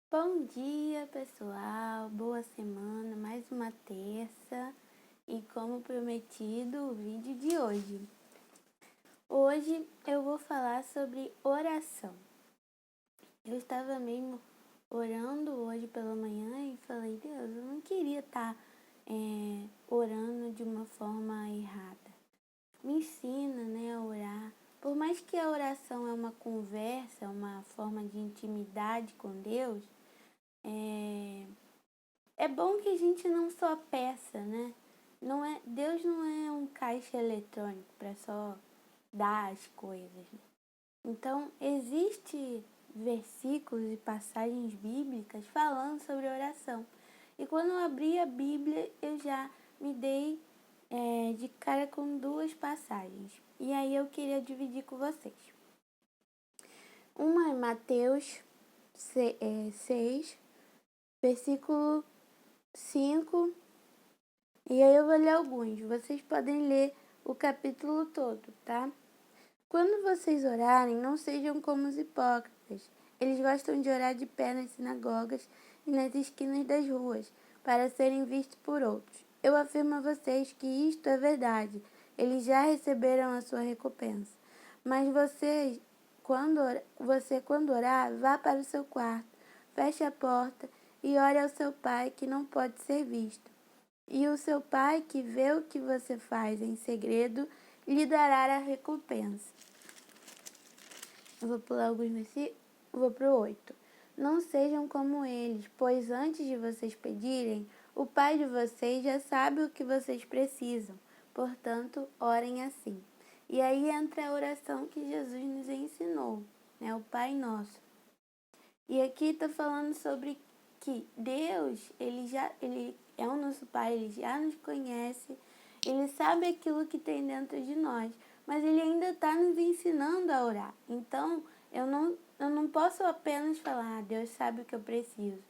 Bom dia, pessoal. Boa semana, mais uma terça. E como prometido, o vídeo de hoje. Hoje eu vou falar sobre oração. Eu estava mesmo orando hoje pela manhã e falei, Deus, eu não queria estar orando de uma forma errada. Me ensina, a orar. Por mais que a oração é uma conversa, uma forma de intimidade com Deus, é bom que a gente não só peça, né? Deus não é um caixa eletrônico para só dar as coisas. Então, existe versículos e passagens bíblicas falando sobre oração. E quando eu abri a Bíblia, eu já me dei de cara com duas passagens. E aí eu queria dividir com vocês. Uma é Mateus 6, versículo 5. E aí eu vou ler alguns. Vocês podem ler o capítulo todo, tá? Quando vocês orarem, não sejam como os hipócritas. Eles gostam de orar de pé nas sinagogas e nas esquinas das ruas, para serem vistos por outros. Eu afirmo a vocês que isto é verdade. Eles já receberam a sua recompensa. Mas quando orar, vá para o seu quarto, feche a porta e ore ao seu pai que não pode ser visto. E o seu pai, que vê o que você faz em segredo, lhe dará a recompensa. Eu vou pular alguns versículos, vou para o 8. Não sejam como eles, pois antes de vocês pedirem, o Pai de vocês já sabe o que vocês precisam. Portanto, orem assim. E aí entra a oração que Jesus nos ensinou, o Pai Nosso. E aqui está falando sobre que Deus, ele é o nosso Pai, Ele já nos conhece, Ele sabe aquilo que tem dentro de nós, mas Ele ainda está nos ensinando a orar. Então, eu não posso apenas falar, Deus sabe o que eu preciso.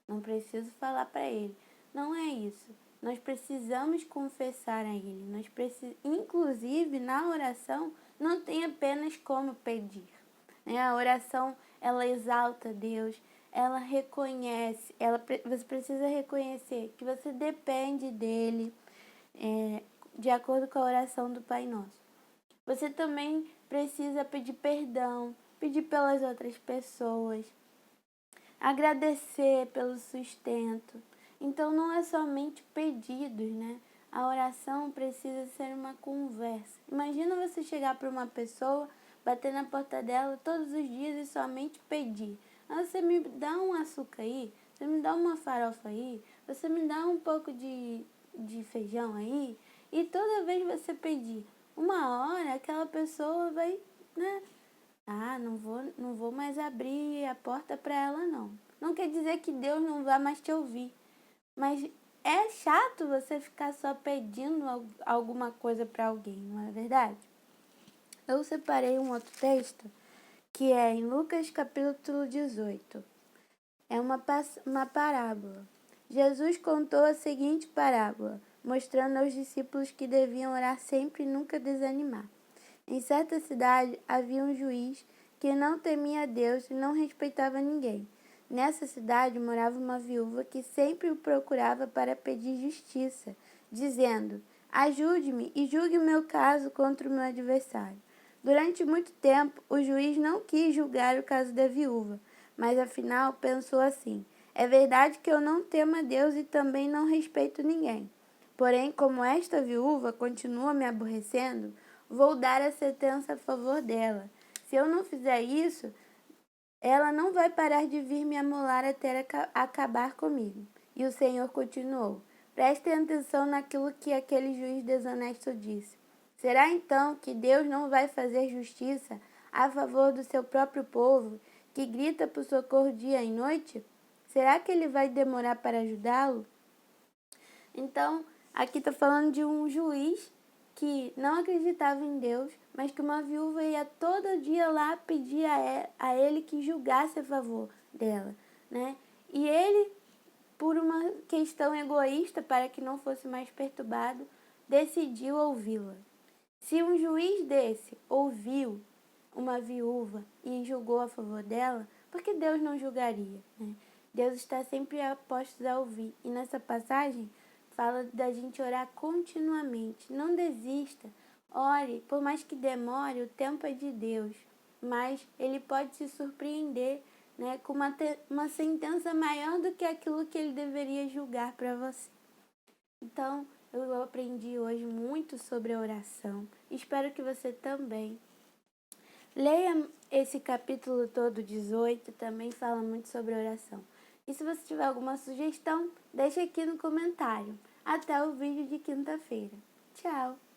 Não preciso falar para Ele. Não é isso. Nós precisamos confessar a Ele. Inclusive, na oração, não tem apenas como pedir. A oração, ela exalta Deus, ela reconhece, você precisa reconhecer que você depende dele, de acordo com a oração do Pai Nosso. Você também precisa pedir perdão, pedir pelas outras pessoas, agradecer pelo sustento. Então não é somente pedidos, A oração precisa ser uma conversa. Imagina você chegar para uma pessoa, bater na porta dela todos os dias e somente pedir. Você me dá um açúcar aí? Você me dá uma farofa aí? Você me dá um pouco de feijão aí? E toda vez você pedir, uma hora aquela pessoa vai, não vou mais abrir a porta para ela, não. Não quer dizer que Deus não vai mais te ouvir. Mas é chato você ficar só pedindo alguma coisa para alguém, não é verdade? Eu separei um outro texto que é em Lucas capítulo 18. É uma parábola. Jesus contou a seguinte parábola, mostrando aos discípulos que deviam orar sempre e nunca desanimar. Em certa cidade havia um juiz que não temia a Deus e não respeitava ninguém. Nessa cidade morava uma viúva que sempre o procurava para pedir justiça, dizendo: ajude-me e julgue o meu caso contra o meu adversário. Durante muito tempo, o juiz não quis julgar o caso da viúva, mas afinal pensou assim: é verdade que eu não temo a Deus e também não respeito ninguém. Porém, como esta viúva continua me aborrecendo, vou dar a sentença a favor dela. Se eu não fizer isso, ela não vai parar de vir me amolar até acabar comigo. E o Senhor continuou: prestem atenção naquilo que aquele juiz desonesto disse. Será então que Deus não vai fazer justiça a favor do seu próprio povo, que grita por socorro dia e noite? Será que ele vai demorar para ajudá-lo? Então, aqui está falando de um juiz que não acreditava em Deus, mas que uma viúva ia todo dia lá pedir a ele que julgasse a favor dela, E ele, por uma questão egoísta, para que não fosse mais perturbado, decidiu ouvi-la. Se um juiz desse ouviu uma viúva e julgou a favor dela, por que Deus não julgaria, Deus está sempre a postos a ouvir. E nessa passagem fala da gente orar continuamente. Não desista. Ore, por mais que demore, o tempo é de Deus. Mas Ele pode se surpreender, né, com uma sentença maior do que aquilo que Ele deveria julgar para você. Então, eu aprendi hoje muito sobre a oração. Espero que você também. Leia esse capítulo todo, 18, também fala muito sobre oração. E se você tiver alguma sugestão, deixe aqui no comentário. Até o vídeo de quinta-feira. Tchau!